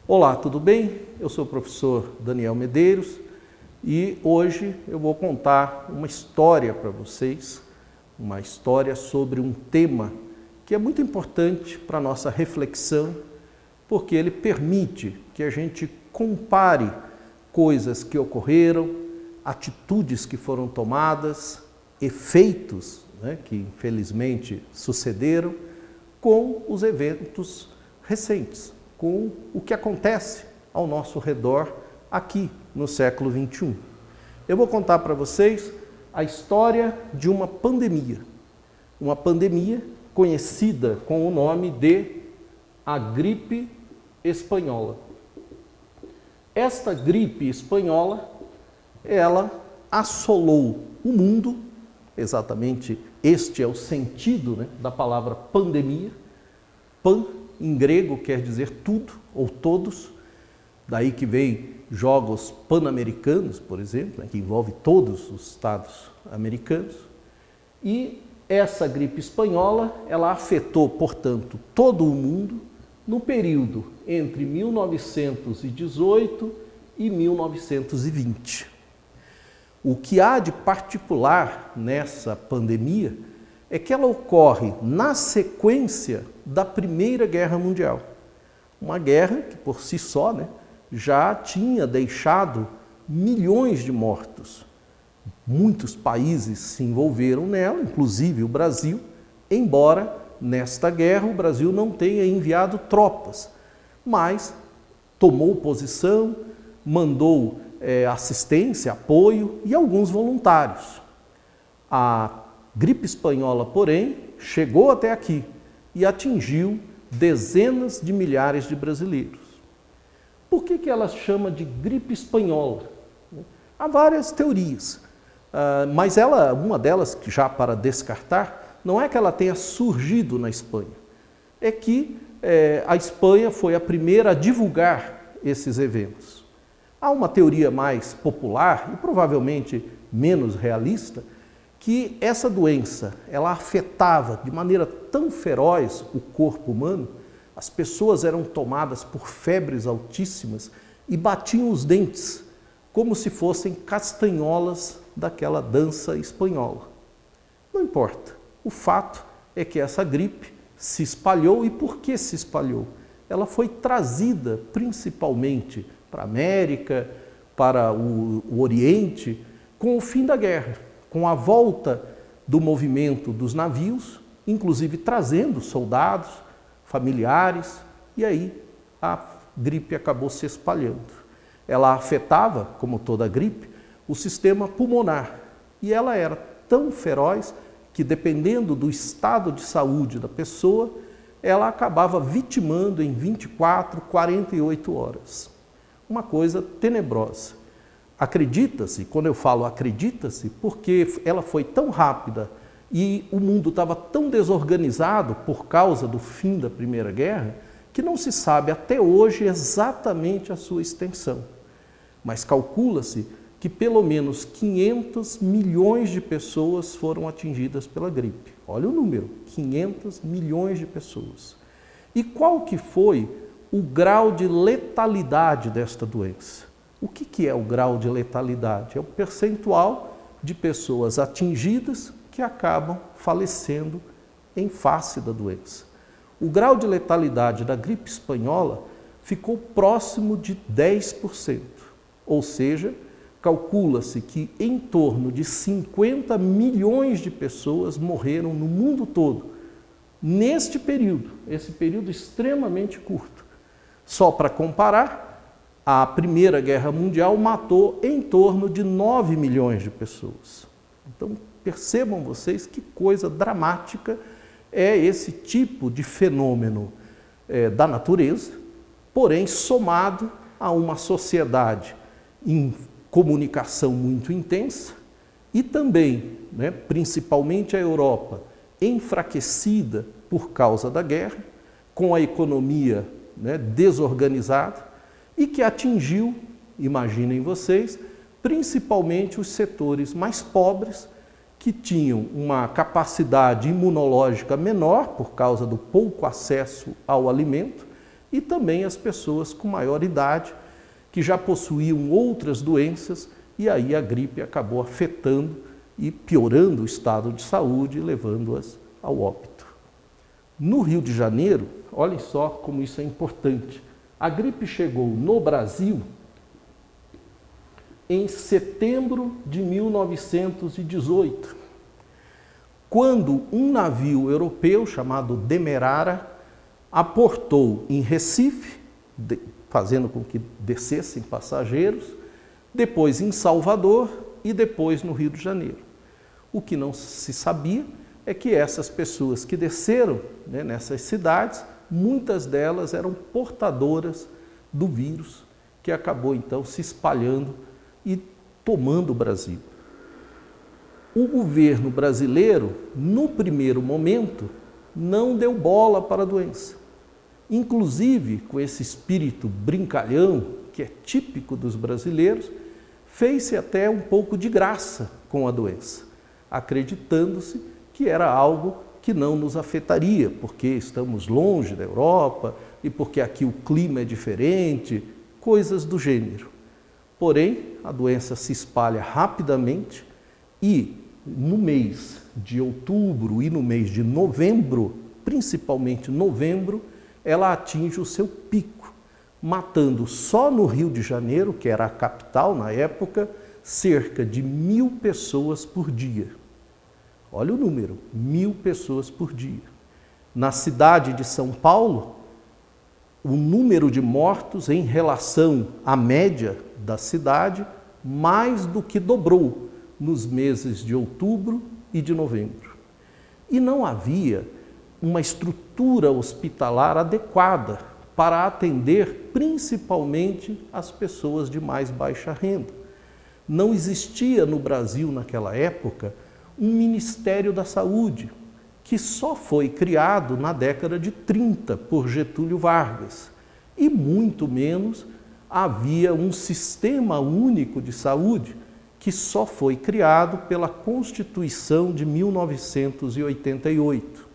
Olá, tudo bem? Eu sou o professor Daniel Medeiros e hoje eu vou contar uma história para vocês, uma história sobre um tema que é muito importante para a nossa reflexão, porque ele permite que a gente compare coisas que ocorreram, atitudes que foram tomadas, efeitos, que infelizmente sucederam, com os eventos recentes, com o que acontece ao nosso redor aqui no século XXI. Eu vou contar para vocês a história de uma pandemia conhecida com o nome de a gripe espanhola. Esta gripe espanhola, ela assolou o mundo, exatamente este é o sentido, da palavra pandemia. Pan, em grego, quer dizer tudo ou todos, daí que vem Jogos Pan-Americanos, por exemplo, que envolve todos os estados americanos. E essa gripe espanhola, ela afetou, portanto, todo o mundo no período entre 1918 e 1920. O que há de particular nessa pandemia é que ela ocorre na sequência da Primeira Guerra Mundial. Uma guerra que, por si só, já tinha deixado milhões de mortos. Muitos países se envolveram nela, inclusive o Brasil, embora nesta guerra o Brasil não tenha enviado tropas, mas tomou posição, mandou assistência, apoio e alguns voluntários. A gripe espanhola, porém, chegou até aqui e atingiu dezenas de milhares de brasileiros. Por que ela chama de gripe espanhola? Há várias teorias, mas uma delas, já para descartar, não é que ela tenha surgido na Espanha, é que a Espanha foi a primeira a divulgar esses eventos. Há uma teoria mais popular e provavelmente menos realista, que essa doença, ela afetava de maneira tão feroz o corpo humano, as pessoas eram tomadas por febres altíssimas e batiam os dentes, como se fossem castanholas daquela dança espanhola. Não importa, o fato é que essa gripe se espalhou. E por que se espalhou? Ela foi trazida principalmente para a América, para o Oriente, com o fim da guerra, com a volta do movimento dos navios, inclusive trazendo soldados, familiares, e aí a gripe acabou se espalhando. Ela afetava, como toda gripe, o sistema pulmonar, e ela era tão feroz que, dependendo do estado de saúde da pessoa, ela acabava vitimando em 24, 48 horas. Uma coisa tenebrosa. Acredita-se, quando eu falo acredita-se, porque ela foi tão rápida e o mundo estava tão desorganizado por causa do fim da Primeira Guerra, que não se sabe até hoje exatamente a sua extensão. Mas calcula-se que pelo menos 500 milhões de pessoas foram atingidas pela gripe. Olha o número, 500 milhões de pessoas. E qual que foi o grau de letalidade desta doença? O que é o grau de letalidade? É o percentual de pessoas atingidas que acabam falecendo em face da doença. O grau de letalidade da gripe espanhola ficou próximo de 10%, ou seja, calcula-se que em torno de 50 milhões de pessoas morreram no mundo todo, neste período, esse período extremamente curto. Só para comparar, a Primeira Guerra Mundial matou em torno de 9 milhões de pessoas. Então, percebam vocês que coisa dramática é esse tipo de fenômeno da natureza, porém somado a uma sociedade em comunicação muito intensa e também, principalmente a Europa, enfraquecida por causa da guerra, com a economia desorganizada, e que atingiu, imaginem vocês, principalmente os setores mais pobres, que tinham uma capacidade imunológica menor por causa do pouco acesso ao alimento e também as pessoas com maior idade, que já possuíam outras doenças, e aí a gripe acabou afetando e piorando o estado de saúde, levando-as ao óbito. No Rio de Janeiro, olhem só como isso é importante, a gripe chegou no Brasil em setembro de 1918, quando um navio europeu chamado Demerara aportou em Recife, fazendo com que descessem passageiros, depois em Salvador e depois no Rio de Janeiro. O que não se sabia é que essas pessoas que desceram, né, nessas cidades, muitas delas eram portadoras do vírus, que acabou então se espalhando e tomando o Brasil. O governo brasileiro, no primeiro momento, não deu bola para a doença. Inclusive, com esse espírito brincalhão, que é típico dos brasileiros, fez-se até um pouco de graça com a doença, acreditando-se que era algo que não nos afetaria, porque estamos longe da Europa e porque aqui o clima é diferente, coisas do gênero. Porém, a doença se espalha rapidamente e no mês de outubro e no mês de novembro, principalmente novembro, ela atinge o seu pico, matando só no Rio de Janeiro, que era a capital na época, cerca de 1.000 pessoas por dia. Olha o número, 1.000 pessoas por dia. Na cidade de São Paulo, o número de mortos em relação à média da cidade mais do que dobrou nos meses de outubro e de novembro. E não havia uma estrutura hospitalar adequada para atender principalmente as pessoas de mais baixa renda. Não existia no Brasil naquela época um Ministério da Saúde, que só foi criado na década de 30 por Getúlio Vargas, e muito menos havia um sistema único de saúde que só foi criado pela Constituição de 1988.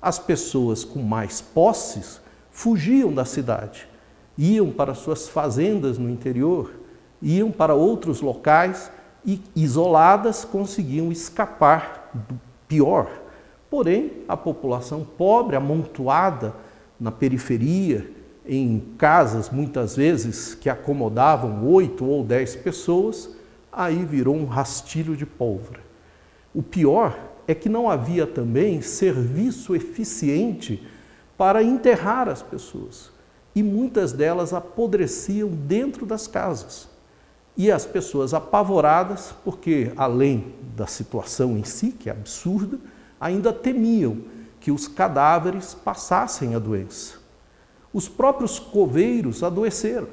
As pessoas com mais posses fugiam da cidade, iam para suas fazendas no interior, iam para outros locais e, isoladas, conseguiam escapar do pior. Porém, a população pobre, amontoada na periferia, em casas muitas vezes que acomodavam 8 ou 10 pessoas, aí virou um rastilho de pólvora. O pior é que não havia também serviço eficiente para enterrar as pessoas, e muitas delas apodreciam dentro das casas. E as pessoas apavoradas, porque além da situação em si, que é absurda, ainda temiam que os cadáveres passassem a doença. Os próprios coveiros adoeceram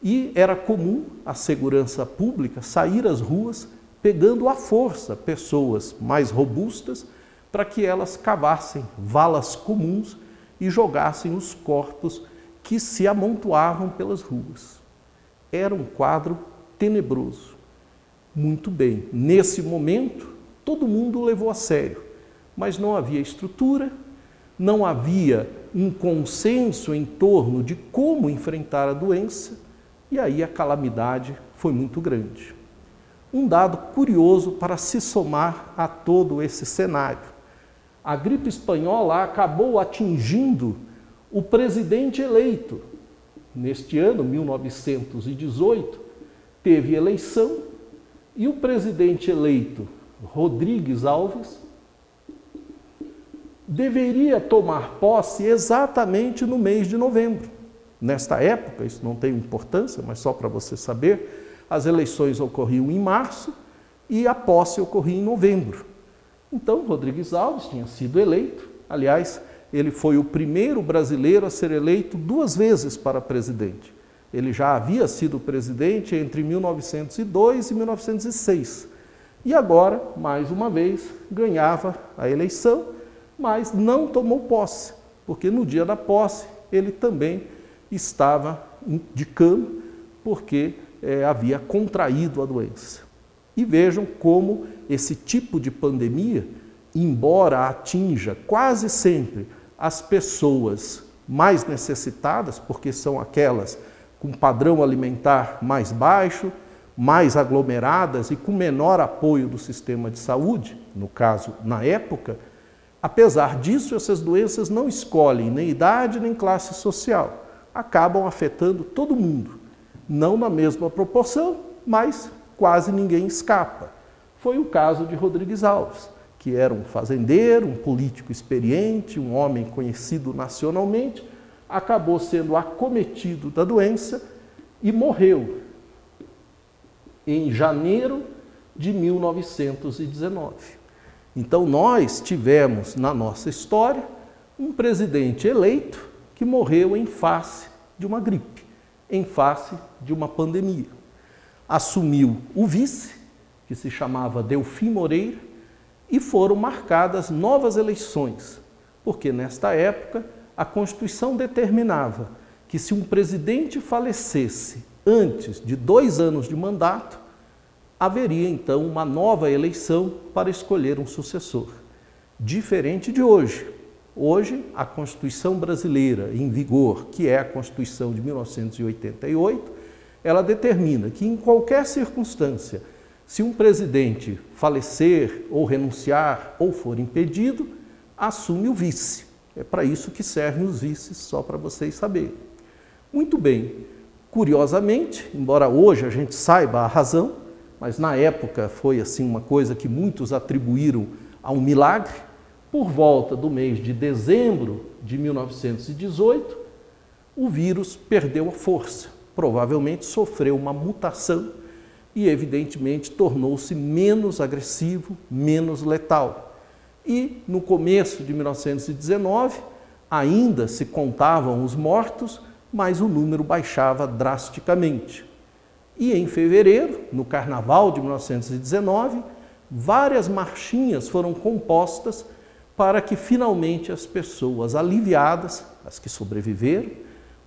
e era comum a segurança pública sair às ruas pegando à força pessoas mais robustas para que elas cavassem valas comuns e jogassem os corpos que se amontoavam pelas ruas. Era um quadro tenebroso. Muito bem, nesse momento, todo mundo levou a sério, mas não havia estrutura, não havia um consenso em torno de como enfrentar a doença, e aí a calamidade foi muito grande. Um dado curioso para se somar a todo esse cenário. A gripe espanhola acabou atingindo o presidente eleito. Neste ano, 1918, teve eleição e o presidente eleito, Rodrigues Alves, deveria tomar posse exatamente no mês de novembro. Nesta época, isso não tem importância, mas só para você saber, as eleições ocorriam em março e a posse ocorria em novembro. Então, Rodrigues Alves tinha sido eleito, aliás, ele foi o primeiro brasileiro a ser eleito 2 vezes para presidente. Ele já havia sido presidente entre 1902 e 1906. E agora, mais uma vez, ganhava a eleição, mas não tomou posse, porque no dia da posse ele também estava de cama, porque havia contraído a doença. E vejam como esse tipo de pandemia, embora atinja quase sempre as pessoas mais necessitadas, porque são aquelas com padrão alimentar mais baixo, mais aglomeradas e com menor apoio do sistema de saúde, no caso, na época. Apesar disso, essas doenças não escolhem nem idade nem classe social, acabam afetando todo mundo, não na mesma proporção, mas quase ninguém escapa. Foi o caso de Rodrigues Alves, que era um fazendeiro, um político experiente, um homem conhecido nacionalmente, acabou sendo acometido da doença e morreu em janeiro de 1919. Então nós tivemos na nossa história um presidente eleito que morreu em face de uma gripe, em face de uma pandemia. Assumiu o vice, que se chamava Delfim Moreira, e foram marcadas novas eleições, porque nesta época a Constituição determinava que se um presidente falecesse antes de 2 anos de mandato, haveria então uma nova eleição para escolher um sucessor. Diferente de hoje. Hoje, a Constituição brasileira em vigor, que é a Constituição de 1988, ela determina que em qualquer circunstância, se um presidente falecer ou renunciar ou for impedido, assume o vice. É para isso que servem os vices, só para vocês saberem. Muito bem, curiosamente, embora hoje a gente saiba a razão, mas na época foi assim uma coisa que muitos atribuíram a um milagre, por volta do mês de dezembro de 1918, o vírus perdeu a força, provavelmente sofreu uma mutação e evidentemente tornou-se menos agressivo, menos letal. E no começo de 1919, ainda se contavam os mortos, mas o número baixava drasticamente. E em fevereiro, no Carnaval de 1919, várias marchinhas foram compostas para que finalmente as pessoas aliviadas, as que sobreviveram,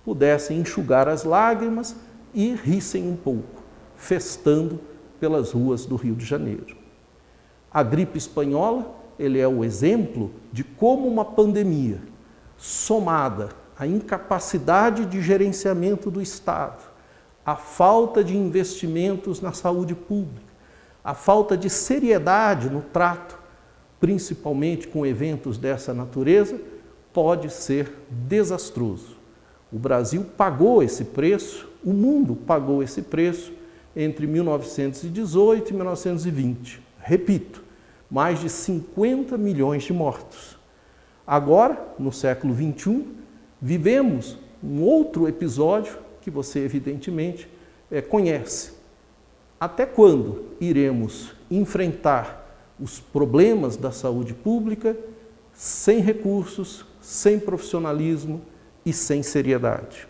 pudessem enxugar as lágrimas e rissem um pouco, festando pelas ruas do Rio de Janeiro. A gripe espanhola, ele é o exemplo de como uma pandemia, somada à incapacidade de gerenciamento do Estado, à falta de investimentos na saúde pública, à falta de seriedade no trato, principalmente com eventos dessa natureza, pode ser desastroso. O Brasil pagou esse preço, o mundo pagou esse preço entre 1918 e 1920. Repito, mais de 50 milhões de mortos. Agora, no século XXI, vivemos um outro episódio que você evidentemente conhece. Até quando iremos enfrentar os problemas da saúde pública sem recursos, sem profissionalismo e sem seriedade?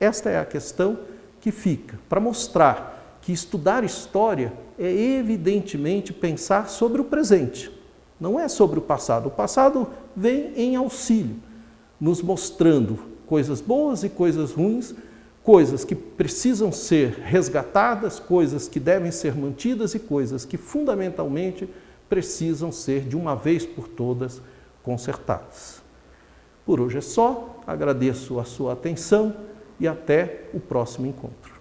Esta é a questão que fica para mostrar que estudar história é evidentemente pensar sobre o presente, não é sobre o passado. O passado vem em auxílio, nos mostrando coisas boas e coisas ruins, coisas que precisam ser resgatadas, coisas que devem ser mantidas e coisas que fundamentalmente precisam ser de uma vez por todas consertadas. Por hoje é só, agradeço a sua atenção e até o próximo encontro.